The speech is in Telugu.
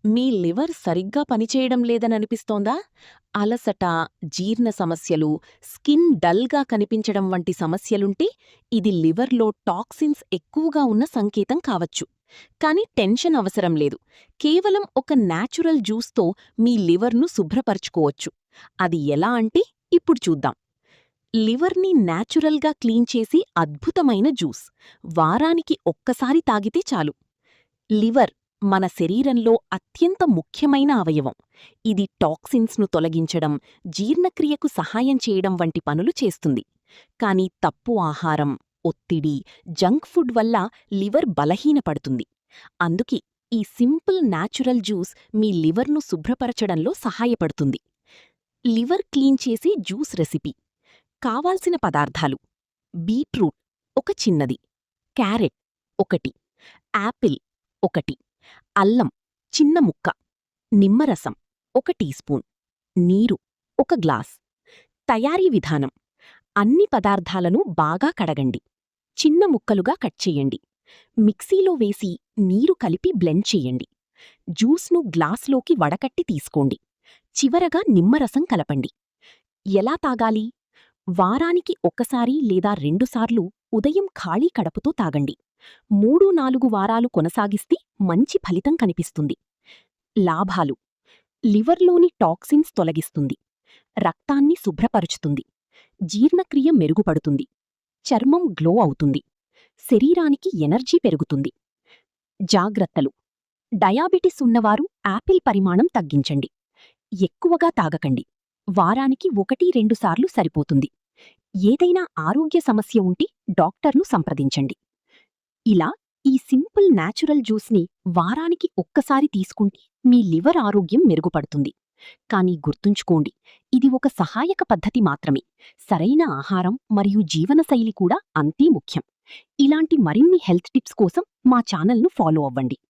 మీ లివర్ సరిగ్గా పనిచేయడం లేదననిపిస్తోందా? అలసట, జీర్ణ సమస్యలు, స్కిన్ డల్గా కనిపించడం వంటి సమస్యలుంటే ఇది లివర్లో టాక్సిన్స్ ఎక్కువగా ఉన్న సంకేతం కావచ్చు. కానీ టెన్షన్ అవసరం లేదు. కేవలం ఒక న్యాచురల్ జ్యూస్తో మీ లివర్ను శుభ్రపరుచుకోవచ్చు. అది ఎలా అంటే ఇప్పుడు చూద్దాం. లివర్ని న్యాచురల్గా క్లీన్ చేసి అద్భుతమైన జ్యూస్. వారానికి ఒక్కసారి తాగితే చాలు. లివర్ మన శరీరంలో అత్యంత ముఖ్యమైన అవయవం. ఇది టాక్సిన్స్ను తొలగించడం, జీర్ణక్రియకు సహాయం చేయడం వంటి పనులు చేస్తుంది. కానీ తప్పు ఆహారం, ఒత్తిడి, జంక్ ఫుడ్ వల్ల లివర్ బలహీనపడుతుంది. అందుకే ఈ సింపుల్ న్యాచురల్ జ్యూస్ మీ లివర్ను శుభ్రపరచడంలో సహాయపడుతుంది. లివర్ క్లీన్ చేసే జ్యూస్ రెసిపీ. కావాల్సిన పదార్థాలు: బీట్రూట్ ఒక చిన్నది, క్యారెట్ ఒకటి, యాపిల్ ఒకటి, అల్లం చిన్న ముక్క, నిమ్మరసం 1 టీస్పూన్, నీరు 1 గ్లాస్. తయారీ విధానం: అన్ని పదార్థాలను బాగా కడగండి, చిన్న ముక్కలుగా కట్ చెయ్యండి, మిక్సీలో వేసి నీరు కలిపి బ్లెండ్ చెయ్యండి. జ్యూస్ను గ్లాస్లోకి వడకట్టి తీసుకోండి. చివరగా నిమ్మరసం కలపండి. ఎలా తాగాలి? వారానికి ఒకసారి లేదా 2 సార్లు ఉదయం ఖాళీ కడుపుతో తాగండి. 3-4 వారాలు కొనసాగిస్తే మంచి ఫలితం కనిపిస్తుంది. లాభాలు: లివర్లోని టాక్సిన్స్ తొలగిస్తుంది, రక్తాన్ని శుభ్రపరుచుతుంది, జీర్ణక్రియ మెరుగుపడుతుంది, చర్మం గ్లో అవుతుంది, శరీరానికి ఎనర్జీ పెరుగుతుంది. జాగ్రత్తలు: డయాబెటిస్ ఉన్నవారు యాపిల్ పరిమాణం తగ్గించండి. ఎక్కువగా తాగకండి. వారానికి 1-2 సార్లు సరిపోతుంది. ఏదైనా ఆరోగ్య సమస్య ఉంటే డాక్టర్ను సంప్రదించండి. ఇలా ఈ సింపుల్ న్యాచురల్ జ్యూస్ని వారానికి ఒక్కసారి తీసుకుంటే మీ లివర్ ఆరోగ్యం మెరుగుపడుతుంది. కానీ గుర్తుంచుకోండి, ఇది ఒక సహాయక పద్ధతి మాత్రమే. సరైన ఆహారం మరియు జీవనశైలి కూడా అంతే ముఖ్యం. ఇలాంటి మరిన్ని హెల్త్ టిప్స్ కోసం మా ఛానల్ను ఫాలో అవ్వండి.